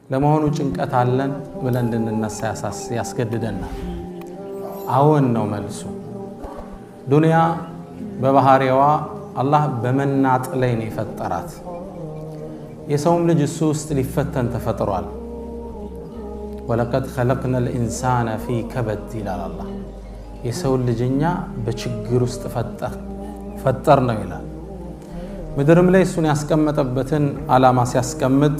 ለመሆኑ ጭንቀት አለን ብለን እንድንነሳ ያስገድደናል። አዎን ነው መልሱ። ዱንያ በባህሪዋ አላህ በመናጥ ላይ ነው የፈጠራት። የሰውም ልጅ እሱ ውስጥ ሊፈተን ተፈጥሯል። ወለቀድ ኸለቅነል ኢንሳነ ፊ ከበድ ይላል አላህ። የሰው ልጅኛ በችግር ውስጥ ፈጠር ነው ይላል። ምድርም ላይ እሱን ያስቀመጠበትን ዓላማ ሲያስቀምጥ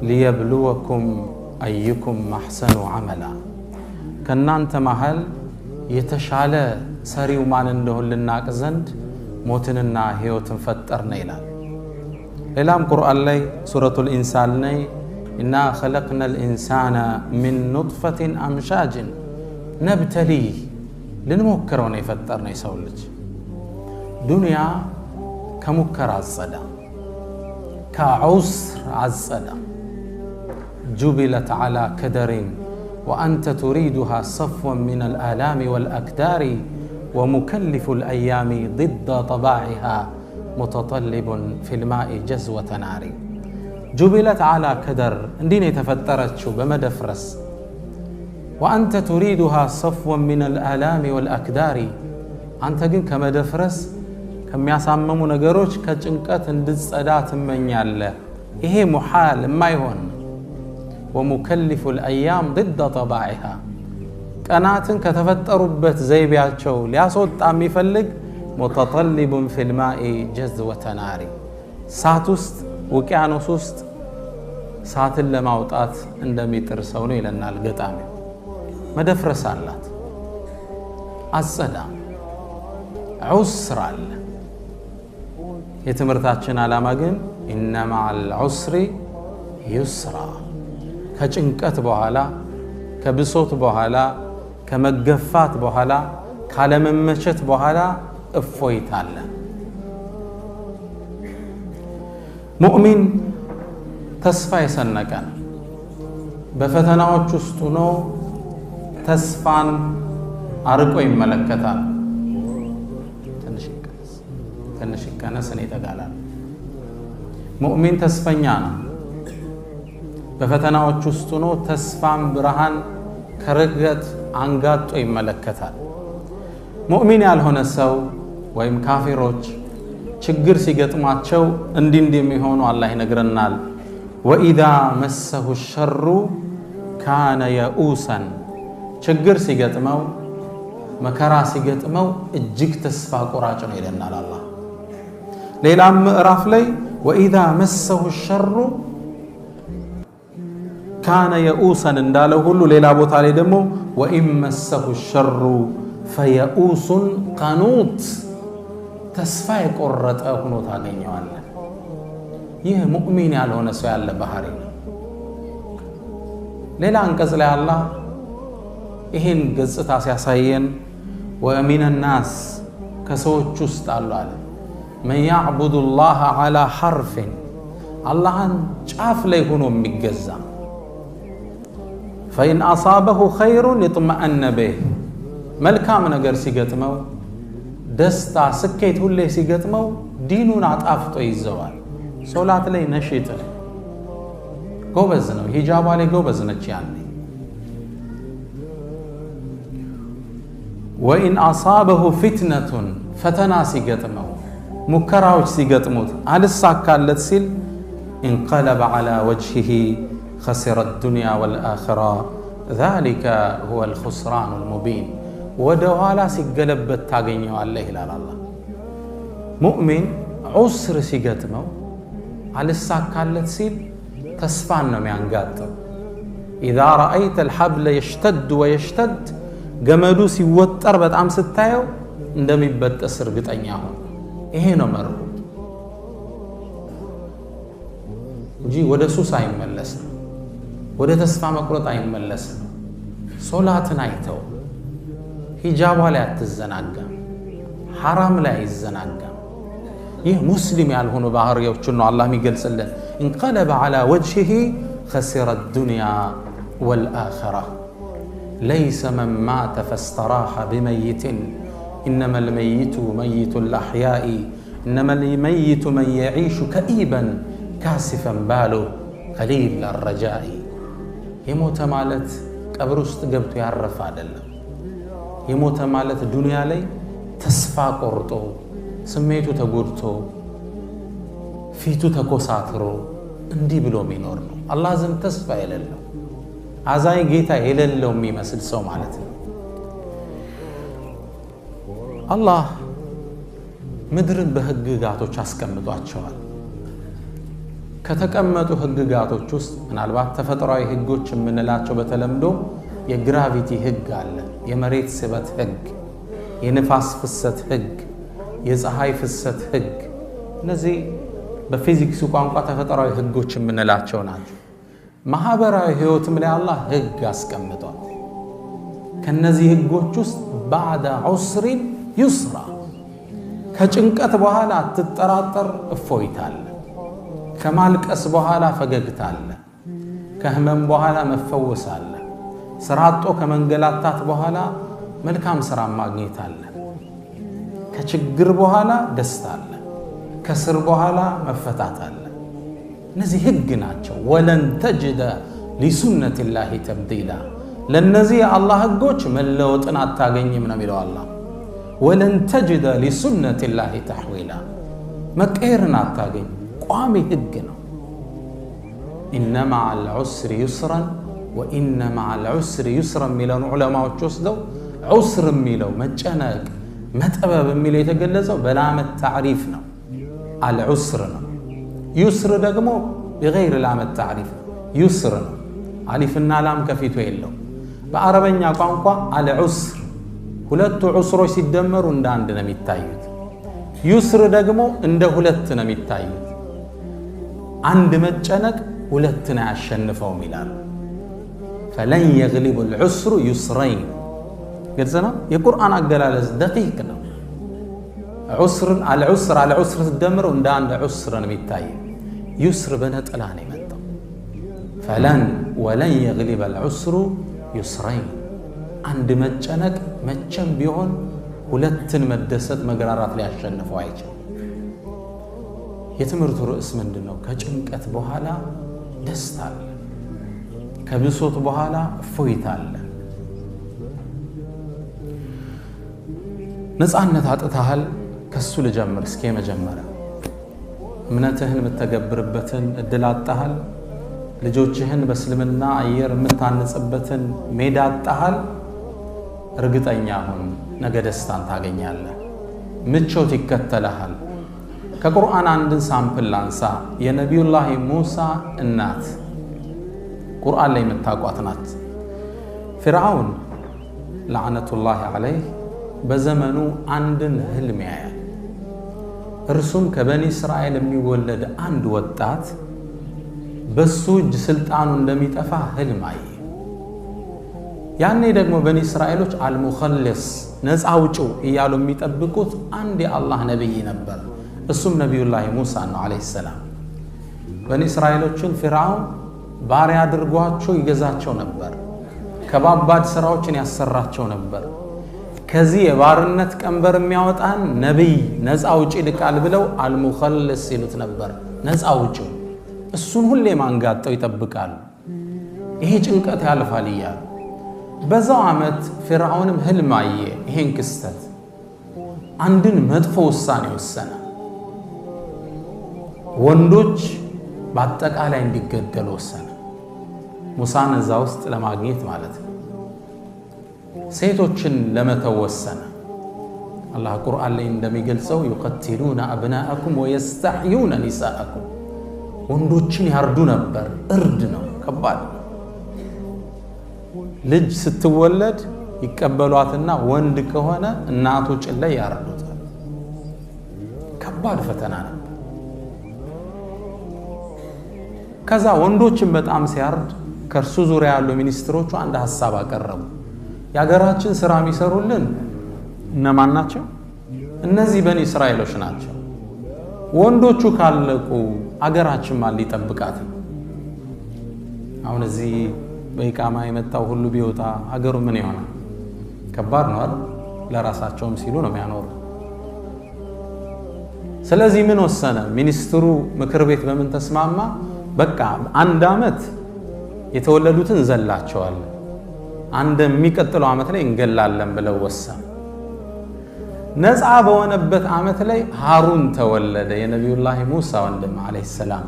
ሊየብሉወኩም አዩኩም አሕሰኑ ዐመላ፣ ከእናንተ መሃል የተሻለ ሰሪው ማን እንደሆን ልናቅ ዘንድ ሞትንና ሕይወትን ፈጠርነ ይላል። ሌላም ቁርአን ላይ ሱረቱል ኢንሳን ላይ ኢና ኸለቅነል ኢንሳነ ሚን ኑጥፈቲን አምሻጅን ነብተሊህ፣ ልንሞክረው ነው የፈጠርነው የሰው ልጅ። ዱንያ ከሙከራ አጸዳ፣ ከዑስር አጸዳ። ጁቢለት ዐላ ከደሪን ወአንተ ቱሪዱሃ ሰፍወን ሚነል አላሚ ወልአክዳሪ ወሙከሊፉ ልአያሚ ضد طباعها متطلب في الماء جزوة نار። ጁቢለት ዐላ ከደር፣ እንዲህ ነው የተፈጠረችው በመደፍረስ። ወአንተ ቱሪዱሃ ሰፍወን ሚነል አላሚ ወልአክዳሪ፣ አንተ ግን ከመደፍረስ ከሚያሳመሙ ነገሮች ከጭንቀት እንድትጸዳ ትመኛለህ። ይሄ ሙሓል የማይሆን። ወሙከሊፉ ልአያም ضد طباعها፣ ቀናትን ከተፈጠሩበት ዘይቤያቸው ሊያስወጣ የሚፈልግ ሙተጠሊቡን ፊል ማኢ ጀዝወተ ናሪ፣ ሳት ውስጥ ውቅያኖስ ውስጥ ሳትን ለማውጣት እንደሚጥር ሰው ነው ይለናል ገጣሚው። መደፍረስ አላት፣ አጸዳ፣ ዑስር አለ። የትምህርታችን ዓላማ ግን ኢነ መዐል ዑስሪ ዩስራ፣ ከጭንቀት በኋላ ከብሶት በኋላ ከመገፋት በኋላ ካለመመቸት በኋላ እፎይታ አለ። ሙእሚን ተስፋ የሰነቀ ነው። በፈተናዎች ውስጥ ሆኖ ተስፋን አርቆ ይመለከታል። ትንሽ ይቀነስ፣ እኔ ተጋላል። ሙእሚን ተስፈኛ ነው። በፈተናዎች ውስጥ ሆኖ ተስፋን ብርሃን ከርቀት አንጋጦ ይመለከታል። ሙእሚን ያልሆነ ሰው ወይም ካፊሮች ችግር ሲገጥማቸው እንዲህ የሚሆኑ አላህ ይነግረናል። ወኢዛ መሰሁ ሸሩ ካነ የኡሰን፣ ችግር ሲገጥመው መከራ ሲገጥመው እጅግ ተስፋ ቆራጭ ነው ይለናል አላህ። ሌላም ምዕራፍ ላይ ወኢዛ መሰሁ ሸሩ ካነ የኡሰን እንዳለው ሁሉ ሌላ ቦታ ላይ ደግሞ ወኢን መሰሁ ሸሩ ፈየኡሱን ቀኑት፣ ተስፋ የቆረጠ ሆኖ ታገኘዋለህ። ይህ ሙእሚን ያልሆነ ሰው ያለ ባህሪ ነው። ሌላ አንቀጽ ላይ አላህ ይህን ገጽታ ሲያሳየን ወሚነ ናስ፣ ከሰዎች ውስጥ አሉ አለ መን ያዕቡዱ ላህ ዐላ ሐርፊን፣ አላህን ጫፍ ላይ ሆኖ የሚገዛ ፈኢን አሳበሁ ኸይሩን ይጥመአነ ቢህ፣ መልካም ነገር ሲገጥመው ደስታ ስኬት ሁሌ ሲገጥመው ዲኑን አጣፍጦ ይዘዋል። ሶላት ላይ ነሽጥ ነው፣ ጎበዝ ነው። ሂጃባ ላይ ጎበዝ ነች። ያኔ ወኢን አሳበሁ ፊትነቱን፣ ፈተና ሲገጥመው ሙከራዎች ሲገጥሙት አልሳካለት ሲል እንቀለበ ዐላ ወጅሂሂ خسر الدنيا والآخرة ذلك هو الخسران المبين، ودوالا سيقلبت تاقينيو عليه لا الله. مؤمن عسر سيقتمو على الساكالة سيل تسفان ميانقات. إذا رأيت الحبل يشتد ويشتد قمدو سيوتر بتعم ستايو اندمي بتأسر قطعنياهم. إهنا مرو وجي ودسو سايم ملسنا ወደ ተስፋ መቁረጥ አይመለስም። ሶላትን አይተው ሂጃባ ላይ አትዘናጋም፣ ሐራም ላይ አይዘናጋም። ይህ ሙስሊም ያልሆኑ ባህሪዎችን ነው አላህ የሚገልጽልን። እንቀለበ ዐላ ወጅሂሂ خسر الدنيا والآخرة ليس من مات فاستراح بميت إنما الميت ميت الأحياء إنما الميت من يعيش كئيبا كاسفا باله ቀሊል الرجاء የሞተ ማለት ቀብር ውስጥ ገብቶ ያረፈ አይደለም የሞተ ማለት ዱንያ ላይ ተስፋ ቆርጦ ስሜቱ ተጎድቶ ፊቱ ተኮሳትሮ እንዲህ ብሎ የሚኖር ነው አላህ ዘንድ ተስፋ የሌለው አዛኝ ጌታ የሌለው የሚመስል ሰው ማለት ነው አላህ ምድርን በህግጋቶች አስቀምጧቸዋል ከተቀመጡ ህግጋቶች ውስጥ ምናልባት ተፈጥሯዊ ህጎች የምንላቸው በተለምዶ የግራቪቲ ህግ አለ የመሬት ስበት ህግ የንፋስ ፍሰት ህግ የፀሐይ ፍሰት ህግ እነዚህ በፊዚክስ ቋንቋ ተፈጥሯዊ ህጎች የምንላቸው ናቸው ማህበራዊ ህይወትም ላይ አላህ ህግ አስቀምጧል ከነዚህ ህጎች ውስጥ بعد عسر يسرا ከጭንቀት በኋላ አትጠራጠር እፎይታል ከማልቀስ በኋላ ፈገግታል ከህመም በኋላ መፈወሳል ስራጦ ከመንገላታት በኋላ መልካም ስራ ማግኘት አለ ከችግር በኋላ ደስታ አለ ከስር በኋላ መፈታት አለ እነዚህ ህግ ናቸው ወለን ተጅደ لسنة الله تبديلا ለነዚህ አላህ ህጎች መለወጥን አታገኝም ነው የሚለው አላህ ወለን ተጅደ لسنة الله تحويلا መቀየርን አታገኝ ቋሚ ህግ ነው إن مع العسر يسرا وإن مع العسر يسرا ሚለው ዑለማዎች ወስደው عسر ሚለው መጨነቅ መጠበብ ሚለው የተገለጸው በላመት ታሪፍ ነው العسر ነው يسر ደግሞ بغير لام التعريف يسر ነው አሊፍና ላም ከፊቱ የለው በአረበኛ ቋንቋ العسر ሁለቱ ዑስሮች ሲደመሩ እንደ አንድ ነው የሚታዩት يسر ደግሞ እንደ ሁለት ነው የሚታዩት አንድ መጨነቅ ሁለት ነው ያሸንፈው ይላል فلن يغلب العسر يسرين ግልጽ ነው የቁርአን አገላለጽ دقيق ነው عسر العسر ሲደመሩ እንደ አንድ ዑስር ነው የሚታየው يسر በነጠላ ነው የመጣው فلن ولن يغلب العسر يسرين አንድ መጨነቅ መቼም ቢሆን ሁለትን መደሰት መግራራት ላይ ያሸንፈው አይችልም የትምርቱ ርዕስ ምንድነው ከጭንቀት በኋላ ደስታ አለ ከብሶት በኋላ እፎይታ አለ ነፃነት አጥተሃል ከሱ ልጀምር እስኪ መጀመሪያ እምነትህን የምትተገብርበትን እድል አጣሃል ልጆችህን በእስልምና አየር የምታነጽበትን ሜዳ አጣሃል እርግጠኛ ሁን ነገ ደስታን ታገኛለህ ምቾት ይከተልሃል ከቁርአን አንድን ሳምፕል ላንሳ የነቢዩላህ ሙሳ እናት ቁርአን ላይ የምታቋት ናት ፍርዓውን ለዓነቱላህ ዐለይህ በዘመኑ አንድን ህልም ያያል እርሱም ከበኒ እስራኤል የሚወለድ አንድ ወጣት በሱ እጅ ስልጣኑ እንደሚጠፋ ህልም አየ ያኔ ደግሞ በኒ እስራኤሎች አልሙኸልስ ነፃ አውጪው እያሉ የሚጠብቁት አንድ የአላህ ነብይ ነበር እሱም ነቢዩላህ ሙሳ ነው አለይሂ ሰላም በኒ እስራኤሎችን ፍርዓውን ባሪያ አድርጓቸው ይገዛቸው ነበር ከባባድ ስራዎችን ያሰራቸው ነበር ከዚህ የባርነት ቀንበር የሚያወጣን ነብይ ነፃ አውጪ ልቃል ብለው አልሙኸልስ ይሉት ነበር ነፃ አውጪው እሱን ሁሌ ማንጋጠው ይጠብቃሉ ይሄ ጭንቀት ያልፋል ይያሉ በዛው አመት ፍርዓውንም ህልም አየ ይሄን ክስተት አንድን መጥፎ ውሳኔ ወሰነ ወንዶች በአጠቃላይ እንዲገደሉ ወሰነ ሙሳን እዛ ውስጥ ለማግኘት ማለት ነው ሴቶችን ለመተው ወሰነ አላህ ቁርአን ላይ እንደሚገልጸው يقتلون أبناءكم ويستحيون نساءكم ወንዶችን ያርዱ ነበር እርድ ነው ከባድ ልጅ ስትወለድ ይቀበሏትና ወንድ ከሆነ እናቱ ጭን ላይ ያርዱታል ከባድ ፈተና ነበር ከዛ ወንዶችን በጣም ሲያርድ ከርሱ ዙሪያ ያሉ ሚኒስትሮቹ አንድ ሐሳብ አቀረቡ ያገራችን ስራ የሚሰሩልን እነማን ናቸው እነዚህ በኒ እስራኤሎች ናቸው ወንዶቹ ካለቁ አገራችን ማን ሊጠብቃት አሁን እዚህ በኢቃማ የመጣው ሁሉ ቢወጣ አገሩ ምን ይሆናል ከባድ ነው አይደል ለራሳቸውም ሲሉ ነው የሚያኖሩ ስለዚህ ምን ወሰነ ሚኒስትሩ ምክር ቤት በምን ተስማማ በቃ አንድ አመት የተወለዱትን ዘላቸዋለን አንድ የሚቀጥለው አመት ላይ እንገላለን ብለው ወሰኑ ነፃ በሆነበት አመት ላይ ሃሩን ተወለደ የነብዩላህ ሙሳ ወንድም አለይሂ ሰላም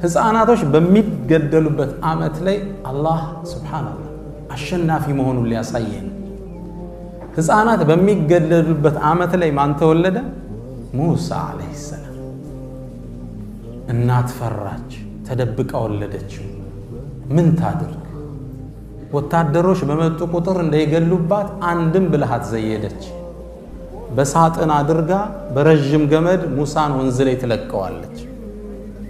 ህፃናቶች በሚገደሉበት አመት ላይ አላህ ሱብሃንአላህ አሸናፊ መሆኑን ሊያሳየን ህፃናት በሚገደሉበት አመት ላይ ማን ተወለደ ሙሳ አለይሂ ሰላም እናት ፈራች ተደብቃ ወለደችው ምን ታድርግ ወታደሮች በመጡ ቁጥር እንዳይገሉባት አንድም ብልሃት ዘየደች በሳጥን አድርጋ በረጅም ገመድ ሙሳን ወንዝ ላይ ትለቀዋለች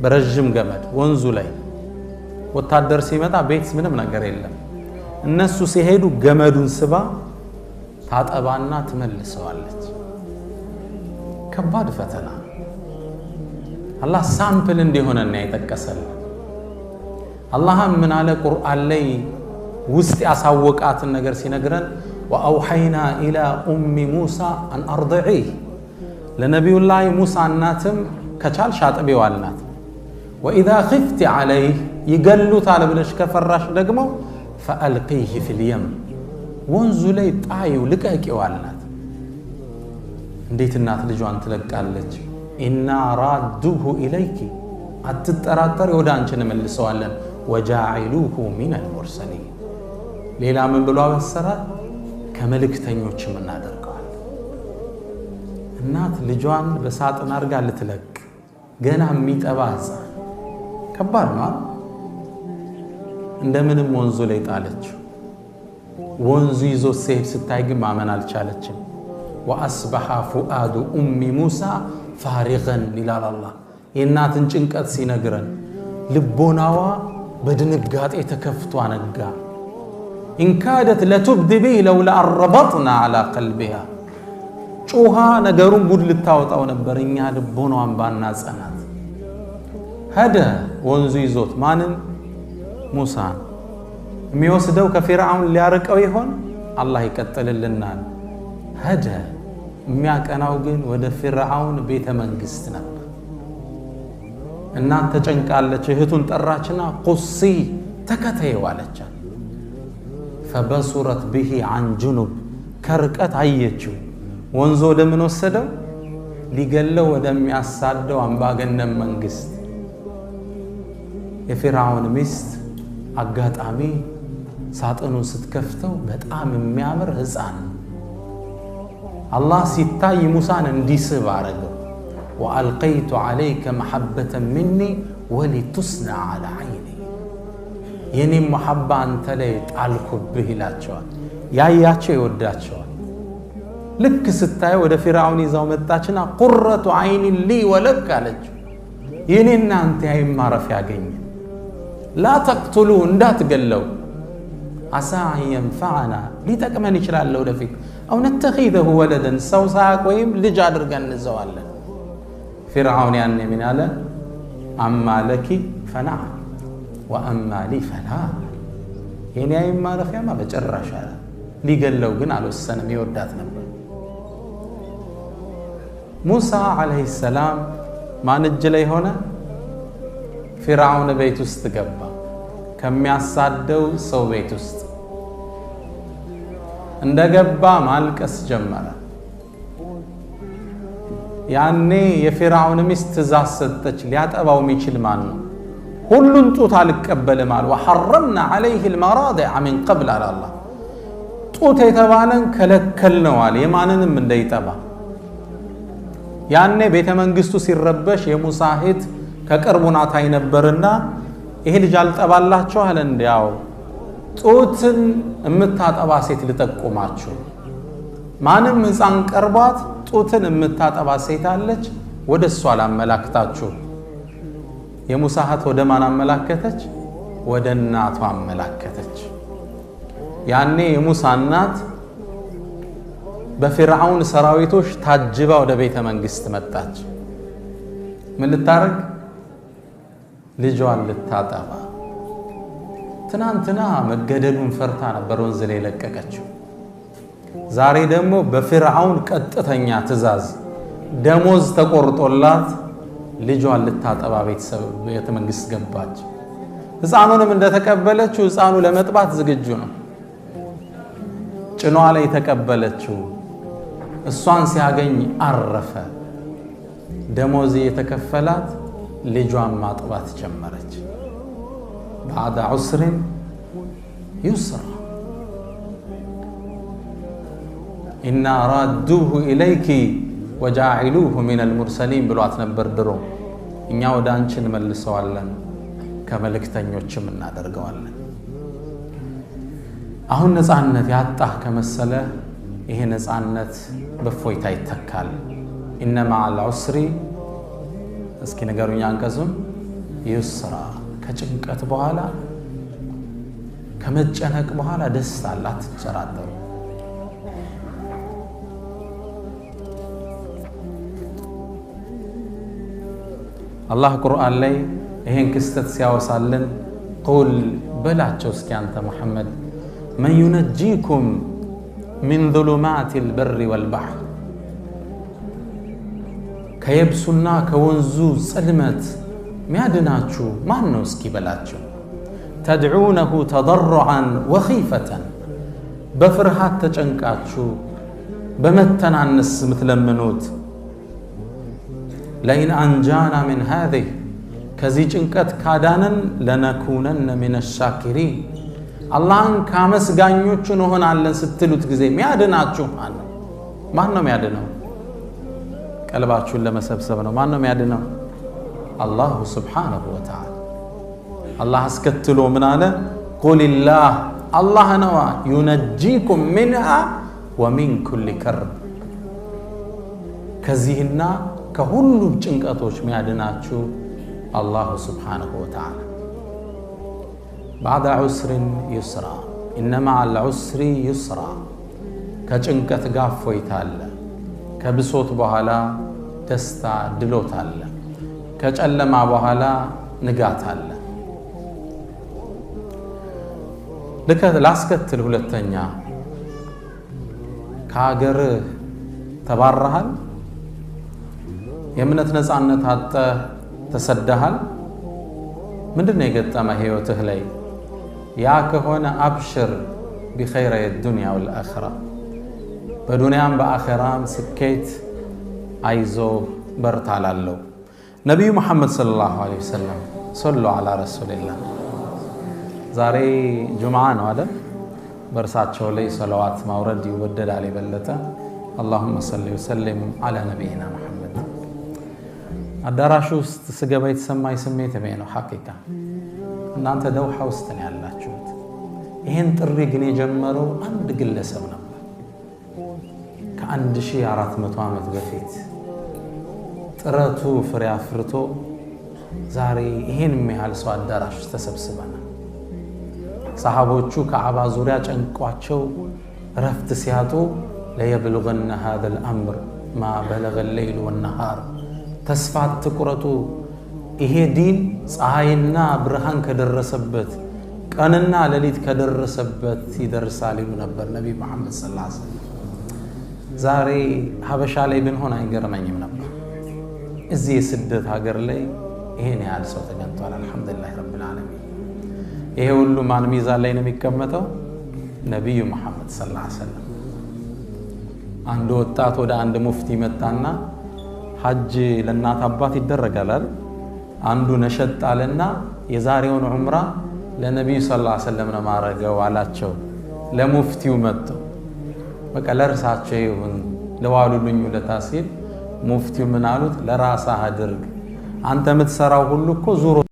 በረጅም ገመድ ወንዙ ላይ ወታደር ሲመጣ ቤት ምንም ነገር የለም እነሱ ሲሄዱ ገመዱን ስባ ታጠባና ትመልሰዋለች ከባድ ፈተና አላህ ሳምፕል እንዲሆነና ይተከሰል አላህ ምን አለ ቁርአን ላይ ውስጥ ያሳወቃትን ነገር ሲነግረን ወአውሐይና ኢላ ኡሚ ሙሳ አን አርضዒህ ለነብዩላህ ሙሳ እናትም ከቻልሽ አጥቢው አልናት ወኢዛ ኺፍቲ ዐለይህ ይገሉታል ብለሽ ከፈራሽ ደግሞ ፈአልቂህ ፊል የም ወንዙ ላይ ጣዩ ልቀቂው አልናት እንዴት እናት ልጇን ትለቃለች ኢና ራዱሁ ኢለይኪ አትጠራጠሪ ወደ አንቺ እንመልሰዋለን ወጃዒሉሁ ሚነል ሙርሰሊን ሌላ ምን ብሎ አበሰራ ከመልእክተኞችም እናደርጋለን እናት ልጇን በሳጥን አርጋ ልትለቅ ገና የሚጠባ ህፃን ከባድ ነው እንደምንም ወንዙ ላይ ጣለችው ወንዙ ይዞ ሲሄድ ስታይ ግን ማመን አልቻለችም ወአስበሐ ፉአዱ ኡሚ ሙሳ ፋሪገን ይላል አላህ የእናትን ጭንቀት ሲነግረን ልቦናዋ በድንጋጤ ተከፍቶ አነጋ إن كادت لتبدي به لولا أربطنا على قلبها ጮሃ ነገሩን ጉድ ልታወጣው ነበር እኛ ልቦናዋን ባናጸናት ሄደ ወንዙ ይዞት ማንን ሙሳ የሚወስደው ከፊርዓውን ሊያርቀው ይሆን አላህ ይቀጥልልናል ሄደ የሚያቀናው ግን ወደ ፊርዓውን ቤተ መንግስት ነበር እናንተ ጨንቃለች እህቱን ጠራችና ቁሲ ተከተይው አለቻት فبصرت به عن جنوب كرقت አየችው ወንዞ ደምን ወሰደው ሊገለው ወደሚያሳደው አምባገነን መንግስት የፊርዓውን ሚስት አጋጣሚ ሳጥኑን ስትከፍተው በጣም የሚያምር ህፃን አላህ ሲታይ ሙሳን እንዲስብ አረገው وألقيت عليك محبة مني ولتصنع على عيني የኔ መሐባ አንተ ላይ ጣልኩብህ ይላቸዋል ያያቸው ይወዳቸዋል ልክ ስታይ ወደ ፊርዓውን ይዛው መጣችና ቁረቱ አይን ሊ ወለክ አለች የኔና አንተ ያይማረፍ ያገኘ ላ ተቅቱሉ እንዳትገለው አሳ ينفعنا ሊጠቅመን ይችላል ወደፊት አው ነተኺዘሁ ወለደን ሰው ሳያቆይም ልጅ አድርገን እንዘዋለን ፊርዓውን ያኔ ምን አለ አማ ለኪ ፈና وأما لي فلا የኔ አይማረፊያማ በጭራሽ አለ ሊገለው ግን አልወሰነም ይወዳት ነበር ሙሳ አለይሂ ሰላም ማን እጅ ላይ ሆነ ፊርዓውን ቤት ውስጥ ገባ ከሚያሳደው ሰው ቤት ውስጥ እንደገባ ማልቀስ ጀመረ ያኔ የፊርዓውን ሚስት ትእዛዝ ሰጠች ሊያጠባው የሚችል ማን ነው ሁሉን ጡት አልቀበልም አለ وحرمنا عليه المراضع من قبل على الله ጡት የተባለን ከለከልነው አለ የማንንም እንዳይጠባ ያኔ ቤተ መንግስቱ ሲረበሽ የሙሳ እህት ከቅርቡና ታይ ነበርና ይሄ ልጅ አልጠባላችሁ አለ እንዲያው ጡትን የምታጠባ ሴት ልጠቁማችሁ ማንም ህፃን ቀርቧት ጡትን የምታጠባ ሴት አለች ወደሷ አላመላክታችሁ የሙሳ እህት ወደ ማን አመላከተች ወደ እናቷ አመላከተች ያኔ የሙሳ እናት በፊርዓውን ሰራዊቶች ታጅባ ወደ ቤተ መንግስት መጣች ምን ልታረግ ልጇን ልታጠባ ትናንትና መገደሉን ፈርታ ነበር ወንዝ ላይ ለቀቀችው ዛሬ ደግሞ በፊርዓውን ቀጥተኛ ትእዛዝ ደሞዝ ተቆርጦላት ልጇን ልታጠባ ቤተ መንግስት ገባች። ሕፃኑንም እንደተቀበለችው ሕፃኑ ለመጥባት ዝግጁ ነው። ጭኗ ላይ ተቀበለችው። እሷን ሲያገኝ አረፈ። ደሞዝ የተከፈላት ልጇን ማጥባት ጀመረች። بعد عسر يسر إنا رادوه إليك وجاعلوه من المرسلين ብሏት ነበር ድሮ። እኛ ወደ አንቺ እንመልሰዋለን ከመልእክተኞችም እናደርገዋለን። አሁን ነፃነት ያጣህ ከመሰለ ይሄ ነፃነት በፎይታ ይተካል። إن مع العسر እስኪ ንገሩኝ አንቀጹን ይስራ ከጭንቀት በኋላ ከመጨነቅ በኋላ ደስታ አለ። አትጨራጠሩ። አላህ ቁርአን ላይ ይሄን ክስተት ሲያወሳልን ቁል በላቸው እስኪ አንተ ሙሐመድ መን ዩነጂኩም ሚን ዙሉማት البر والبحر ከየብሱና ከወንዙ ጽልመት ሚያድናችሁ ማን ነው እስኪ በላቸው። ተድዑነሁ ተضرعا وخيفة በፍርሃት ተጨንቃችሁ በመተናነስ ምትለምኑት ለኢን አንጃና من هذه ከዚህ ጭንቀት ካዳነን ለነኩነን من الشاكرين አላህን ካመስጋኞቹ እንሆናለን ስትሉት ጊዜ ሚያድናችሁ ማን ነው ሚያድነው? ቀልባችሁን ለመሰብሰብ ነው። ማን ነው ሚያድነው? አላህ ሱብሓነሁ ወተዓላ። አላህ አስከትሎ ምን አለ? ቁልላህ አላህ ነዋ ዩነጂኩም ሚንሃ ወሚን ኩሊ ከርብ ከዚህና ከሁሉም ጭንቀቶች ሚያድናችሁ አላህ ሱብሓነሁ ወተዓላ። ባዕደ ዑስሪን ዩስራ ኢነ መዐል ዑስሪ ዩስራ ከጭንቀት ጋር እፎይታ አለ። ከብሶት በኋላ ደስታ ድሎት አለ። ከጨለማ በኋላ ንጋት አለ። ላስከትል ሁለተኛ ከሀገር ተባረሃል፣ የእምነት ነፃነት አጥተህ ተሰደሃል። ምንድን ነው የገጠመ ህይወትህ ላይ? ያ ከሆነ አብሽር ቢኸይረ የዱንያ ወልአኺራ በዱንያም በአኺራም ስኬት አይዞ በርታ ላለው ነቢዩ ሙሐመድ ሰለላሁ ዐለይሂ ወሰለም ሰሉ ዐላ ረሱሊላህ። ዛሬ ጁምዓ ነው አይደል? በእርሳቸው ላይ ሰለዋት ማውረድ ይወደዳል የበለጠ። አላሁመ ሰሊ ወሰሊም ዐላ ነቢይና ሙሐመድ። አዳራሹ ውስጥ ስገባ የተሰማኝ ስሜት ይሄ ነው ሐቂቃ። እናንተ ደውሃ ውስጥ ነው ያላችሁት። ይሄን ጥሪ ግን የጀመረው አንድ ግለሰብ ነበር ከ1400 ዓመት በፊት። ጥረቱ ፍሬ አፍርቶ ዛሬ ይሄን የሚያህል ሰው አዳራሽ ተሰብስበናል። ሰሃቦቹ ከዓባ ዙሪያ ጨንቋቸው ረፍት ሲያጡ ለየብልغن هذا الامر ما بلغ الليل والنهار ተስፋት ትቁረጡ ይሄ ዲን ፀሐይና ብርሃን ከደረሰበት ቀንና ሌሊት ከደረሰበት ይደርሳል ይሉ ነበር ነብይ መሐመድ ሰለላሁ ዐለይሂ ወሰለም። ዛሬ ሀበሻ ላይ ብንሆን አይገርመኝም ነበር። እዚህ የስደት ሀገር ላይ ይሄን ያህል ሰው ተገኝቷል። አልহামዱሊላህ ረብል ዓለሚን። ይሄ ሁሉ ማን ሚዛን ላይ ነው የሚቀመጠው? ነብዩ መሐመድ ሰለላሁ ዐለይሂ ወሰለም። አንድ ወጣት ወደ አንድ ሙፍቲ መጣና ሐጅ ለእናት አባት ይደረጋል አይደል? አንዱ ነሸጥ አለና የዛሬውን ዑምራ ለነብዩ ሰለላሁ ዐለይሂ ወሰለም ነው ማረገው አላቸው። ለሙፍቲው መጥቶ በቃ ለርሳቸው ይሁን ለዋሉልኝ ለታሲል ሙፍቲው ምን አሉት? ለራስህ አድርግ አንተ የምትሰራው ሁሉ እኮ ዙሮ